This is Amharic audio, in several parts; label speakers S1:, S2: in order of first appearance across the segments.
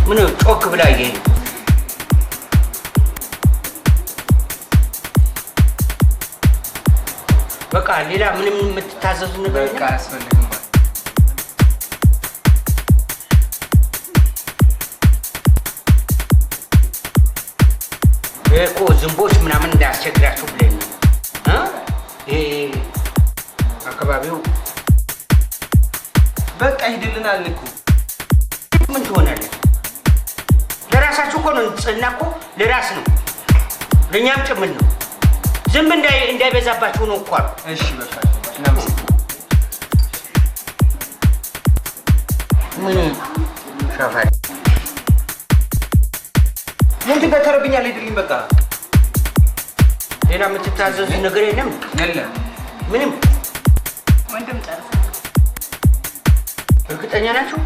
S1: ምን ጮክ ብላዬ በቃ ሌላ ምንም የምትታዘዙ ነገር
S2: በቃ አያስፈልግም።
S1: እኮ ዝንቦች ምናምን እንዳያስቸግራችሁ ብለኝ ነው። ይሄ አካባቢው
S2: በቃ ሂድልናል እኮ
S1: ምን ትሆናለህ? ለራሳችሁ እኮ ነው። ንጽህና እኮ ለራስ ነው፣ ለእኛም ጭምር ነው። ዝም እንዳይበዛባችሁ ነው እኮ አሉ።
S2: እሺ በቃ እናመሰግናለን።
S1: ምን ሻፋል
S2: ምን ትገተረብኛል? ሂድልኝ በቃ።
S1: ሌላ የምትታዘዙ ነገር የለም?
S2: የለም
S1: ምንም።
S3: ወንድም ጨርሰ
S1: እርግጠኛ ናችሁ?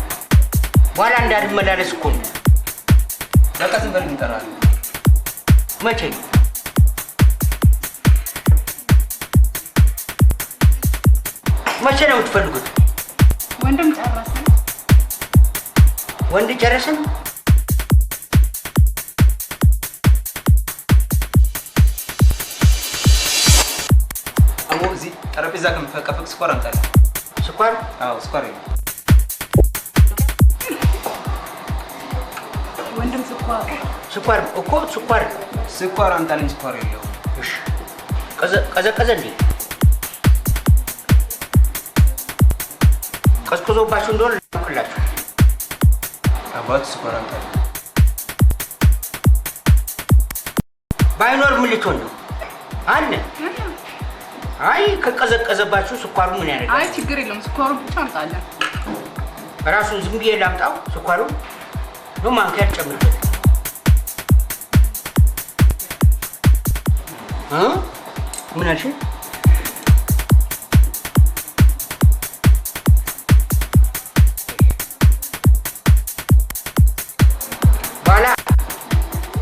S1: በኋላ እንዳልመላለስ እኮ ነው።
S2: በቃ ዝም በል እንጠራለን።
S1: መቼ? መቼ ነው የምትፈልጉት?
S3: ወንድም ጨረሰ።
S1: ወንድ ጨረስን?
S2: አሞ እዚህ ጠረጴዛ ከምፈቀፍቅ ስኳር አምጣልኝ።
S1: ስኳር?
S2: አዎ ስኳር የለም።
S3: ወንድም ስኳር
S1: እኮ
S2: ስኳር አምጣልኝ። ስኳር የለውም።
S1: እሺ ቀዘቀዘ እንዴ? ቀዝቅዞባችሁ እንደሆነ ላኩላችሁ።
S2: አባቱ ስኳር አምጣልኝ።
S1: ባይኖር ምን ልትሆን ነው? አለ። አይ ከቀዘቀዘባችሁ ስኳሩ ምን ያደርጋል?
S3: አይ ችግር የለውም። ስኳሩ ብቻ አምጣለን።
S1: ራሱን ዝም ብዬ ላምጣው? ስኳሩ ነው ማንኪያ ጨምርበት። ምን አልሽ? በኋላ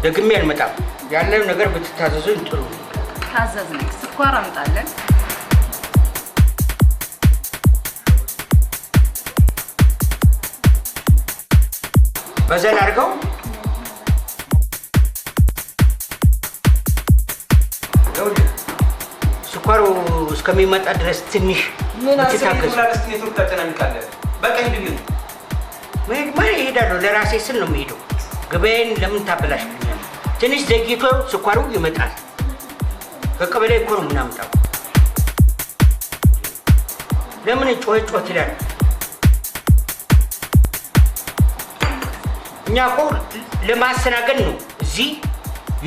S1: ደግሜ አልመጣም። ያለው ነገር ብትታዘዙኝ ጥሩ።
S3: ታዘዝን። ስኳር አምጣለን።
S1: በዘን አድርገው። ስኳሩ እስከሚመጣ ድረስ ትንሽ ብትታገዙ።
S2: ኔትወርክ ታጨናንቃለህ። በቃ ሂድልኝ።
S1: ምን እሄዳለሁ? ለራሴ ስል ነው የምሄደው። ገበያዬን ለምን ታበላሽብኛለህ? ትንሽ ዘግይቶ ስኳሩ ይመጣል። ከቀበሌ እኮ ነው የምናምጣው። ለምን ጮህ ይላል? እኛ እኮ ለማስተናገድ ነው እዚህ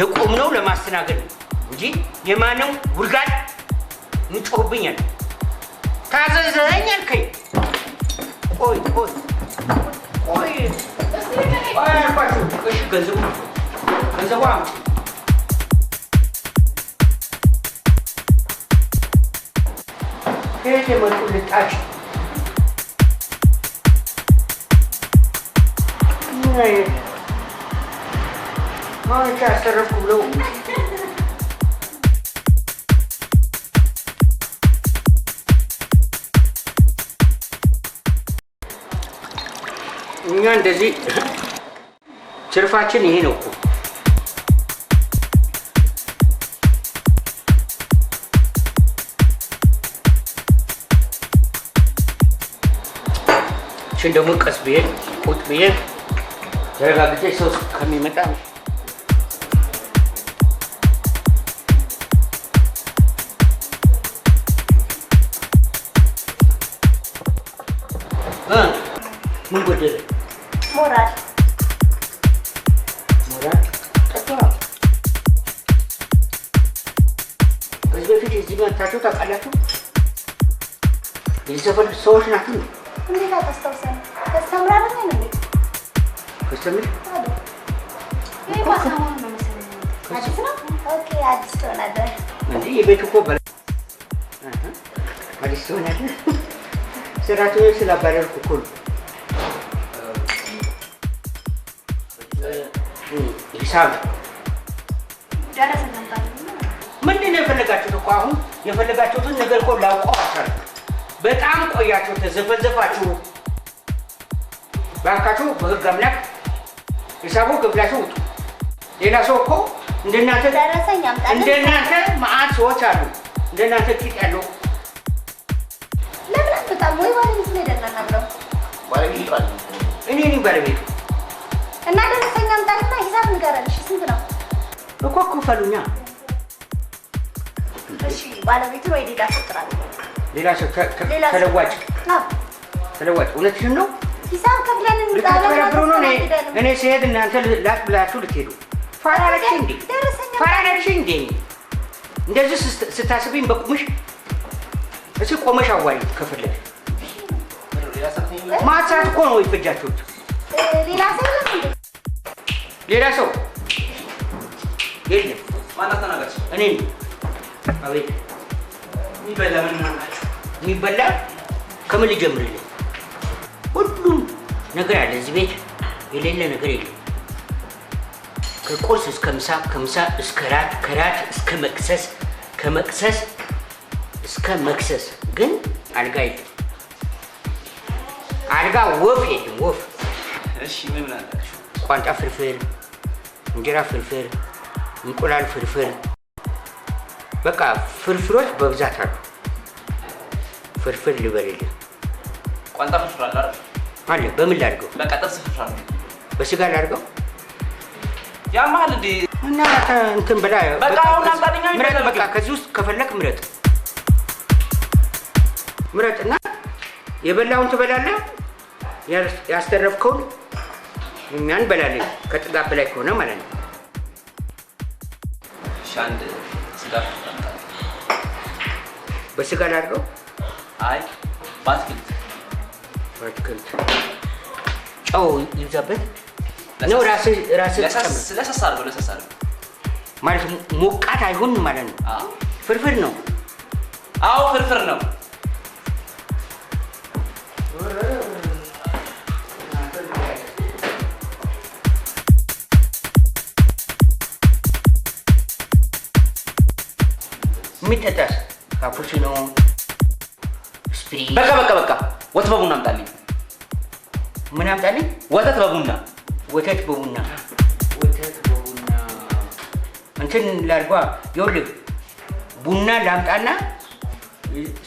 S1: የቆምነው፣ ለማስተናገድ ነው እንጂ የማንም ውርጋድ እንጮህብኛል። ታዘዘኝ አልከኝ። ቆይ አልኳችሁ። እሺ ገንዘቡ አምጡ። ከየት የመጡ ልጣጭ? ምን አይነት ማንቻ ያሰረፍኩ ብለው እኛ እንደዚህ ትርፋችን ይሄ ነው እኮ። እችን ደግሞ ቀስ ብዬ ቁጭ ብዬ ተረጋግጬ ሰው ከሚመጣ ምን ጎደለ?
S4: ሞራል
S1: ጠጥተዋል። ከዚህ በፊት እዚህ መጥታችሁ ታውቃላችሁ? የዚህ ሰፈር ሰዎች ናችሁ?
S4: እንዴት አታስታውሰን? ከስተምራለን ነው እንዴ?
S1: ከስተምር
S4: ይሄ ባሳማን ነው መሰለኝ። አዲስ ነው? ኦኬ አዲስ ትሆናለህ
S1: እንዴ? የቤት እኮ አዲስ ትሆናለህ። ሰራተኞች ስላባረርኩ እኮ ነው። ሂሳብ
S4: ደረሰ ነበር።
S1: ምንድን ነው የፈለጋችሁት? እኮ አሁን የፈለጋችሁትን ነገር እኮ ላውቀው አልቻልኩም። በጣም ቆያችሁ፣ ተዘፈዘፋችሁ። ባካችሁ በህግ አምላክ ሂሳቡ ገብላችሁ ውጡ። ሌላ ሰው እኮ እንደናንተ
S4: ደረሰኝ አምጣልኝ።
S1: እንደናንተ መዓት ሰዎች አሉ። እንደናንተ ቂጥ ያለው
S4: ለምን አትወጣም? ወይ ባለቤት ነው የደናናብረው
S2: ባለቤት አለ።
S1: እኔ ነኝ ባለቤቱ።
S4: እና ደረሰኝ አምጣልና ሂሳብ ንገረን። እሺ ስንት ነው?
S1: እኮ ክፈሉኛ።
S4: እሺ ባለቤቱ ወይ ሌላ ሰው ጥራ።
S1: ሌላ ሰው ተለዋጭ ተለዋጭ። እውነትሽን ነው።
S4: ሂሳብ ከፍለን
S1: ልታጭበረብሩ ነው። እኔ ስሄድ እናንተ ላጥ ብላችሁ ልትሄዱ ፋራለሽ እንዴ? ፋራለሽ እንዴ? እንደዚህ ስታስቢኝ በቁምሽ እስኪ ቆመሽ አዋሪ ከፈለግሽ ማጻት እኮ ነው ይፈጃችሁት።
S4: ሌላ ሰው የለም።
S1: ሌላ ሰው የለም።
S2: ማናት ተናገርሽ?
S1: እኔ አቤት
S2: የሚበላ ምን ናችሁ?
S1: የሚበላ ከምን ልጀምርልህ? ሁሉም ነገር አለ እዚህ ቤት፣ የሌለ ነገር የለም። ከቁርስ እስከ ምሳ፣ ከምሳ እስከ ራት፣ ከራት እስከ መክሰስ፣ ከመክሰስ እስከ መክሰስ። ግን አልጋ የለም። አልጋ ወፍ የለም። ወፍ
S2: እሺ ምን አላችሁ?
S1: ቋንጣ ፍርፍር፣ እንጀራ ፍርፍር፣ እንቁላል ፍርፍር፣ በቃ ፍርፍሮች በብዛት አሉ። ፍርፍር ልበልልህ።
S2: ቋንጣ ፍርፍር አለ አይደል?
S1: አለ። በምን ላድርገው?
S2: በቃ ጥብስ ፍርፍር አለ።
S1: በስጋ ላድርገው?
S2: ያማል እንዴ?
S1: እና እንትን በላ
S2: በቃ አሁን አምጣልኝ።
S1: ምረጥ። በቃ ከዚህ ውስጥ ከፈለክ ምረጥ። ምረጥና የበላውን ትበላለህ፣ ያስተረፍከውን እኛን እንበላለን። ከጥጋብ በላይ ከሆነ ማለት ነው።
S2: እሺ አንድ ስጋ ፍርፍር አምጣልኝ።
S1: በስጋ ላድርገው?
S2: አይ በአትክልት
S1: በአትክልት ጨው ይብዛበት ነው። ራስህ
S2: ለሰሳ አድርገው። ለሰሳ አድርገው
S1: ማለት ሞቃት አይሆን ማለት ነው።
S2: አዎ
S1: ፍርፍር ነው።
S2: አዎ ፍርፍር ነው።
S1: የሚጠጣስ ካፑቺኖ፣ ስፕሪት።
S2: በቃ ወተት በቡና አምጣልኝ።
S1: ምን አምጣልኝ?
S2: ወተት በቡና።
S1: ወተት በቡና እንትን ላድርጓ። ይኸውልህ ቡና ላምጣና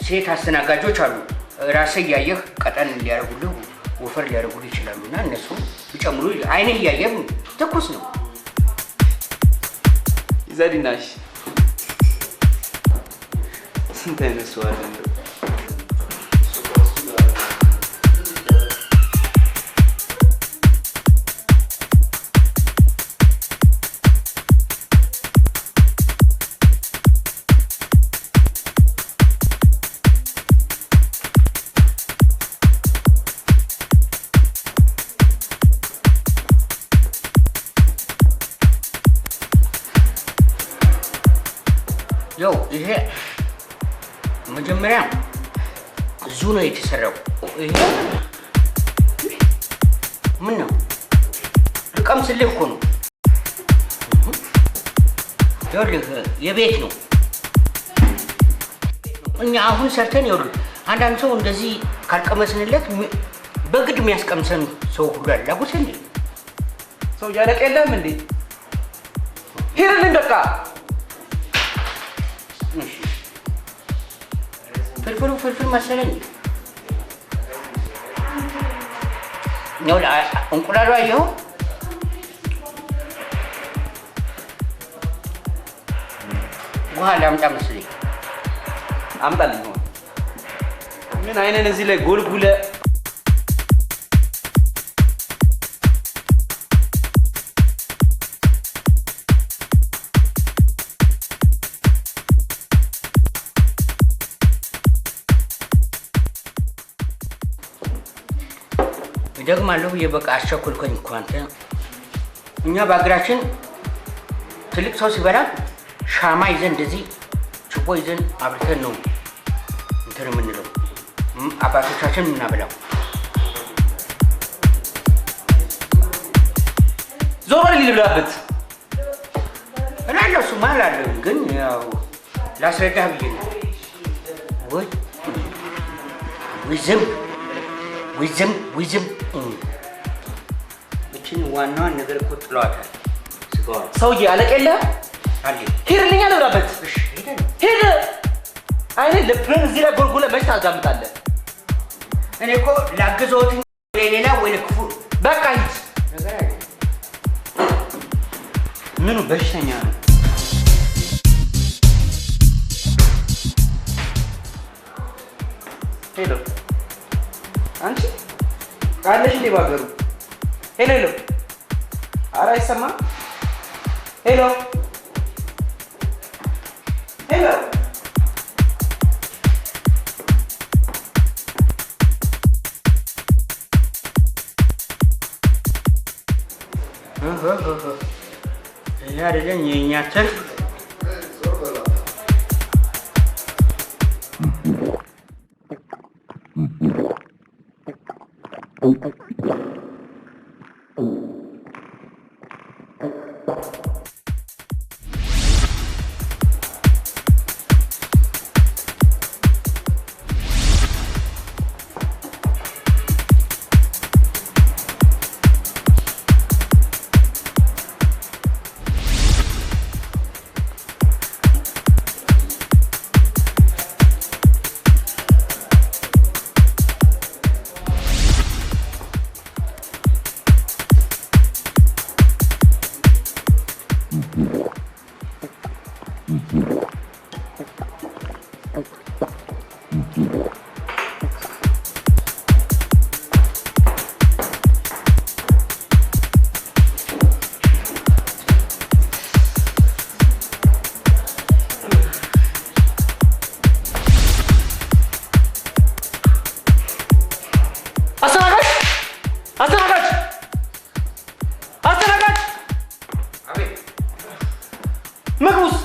S1: ሴት አስተናጋጆች አሉ። ራስህ እያየህ ቀጠን ሊያደርጉልህ ወፈር ሊያደርጉልህ ይችላሉና እነሱ ይጨምሩ። አይንህ እያየህ ትኩስ ነው።
S2: ይዘዲናሽ ስንት አይነት ሰው አለ እንደው።
S1: ያው ይሄ መጀመሪያ እዙ ነው የተሰራው። ይሄ ምን ነው? ልቀምስልህ እኮ ነው። ይኸውልህ የቤት ነው። እኛ አሁን ሰርተን ይኸውልህ አንዳንድ ሰው እንደዚህ ካልቀመስንለት በግድ የሚያስቀምሰን ሰው ሁሉ አለ። አጉስ እንዴ
S2: ሰው ያለቀ የለም እንዴ? ሄድልኝ በቃ።
S1: ፍርፍር መሰለኝ። ነው እንቁላሉ አየኸው? ውሃ ላምጣ መሰለኝ።
S2: አምጣልኝ። ምን አይነን እዚህ ላይ ጎልጉለ
S1: ደግማለሁ ብዬ በቃ አስቸኮልኩኝ እኮ አንተ። እኛ በሀገራችን ትልቅ ሰው ሲበላ ሻማ ይዘን እንደዚህ ችቦ ይዘን አብርተን ነው እንትን የምንለው። አባቶቻችን የምናበላው።
S2: ዞር ልብላበት
S1: እላለሁ። እሱማ እላለሁ፣ ግን ያው ላስረዳህ ብዬ ነው። ዊዝም ይችን ዋናዋን ነገር እኮ ጥለዋታል። ስጋዋል
S2: ሰውዬ አለቀ የለህም?
S1: አለ
S2: ሄድልኛ ልብላበት።
S1: እሺ ሄደን
S2: ሄድ። አይኔ ልብህን እዚህ ላይ ጎልጉለህ መች ታዳምጣለህ?
S1: እኔ እኮ ላግዘዎት ሌላ ወይ ለክፉ
S2: በቃ ሂድ።
S1: ነገር አይደለም።
S2: ምኑ በሽተኛ ነው? ሄሎ አንቺ አለሽ እንዴ ባገሩ? ሄሎ ሄሎ፣ ኧረ አይሰማም። ሄሎ ሄሎ
S1: ይሄ አይደለም የእኛ ትርፍ።
S2: ምግቡስ?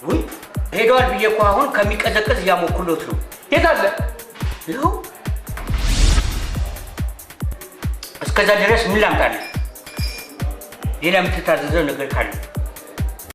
S1: ውይ ሄዷል ብዬ እኮ አሁን ከሚቀዘቅዝ እያሞኩሎት ነው።
S2: የት አለ?
S1: ይኸው እስከዛ ድረስ ምን ላምጣልህ? ሌላ የምትታዘዘው ነገር ካለ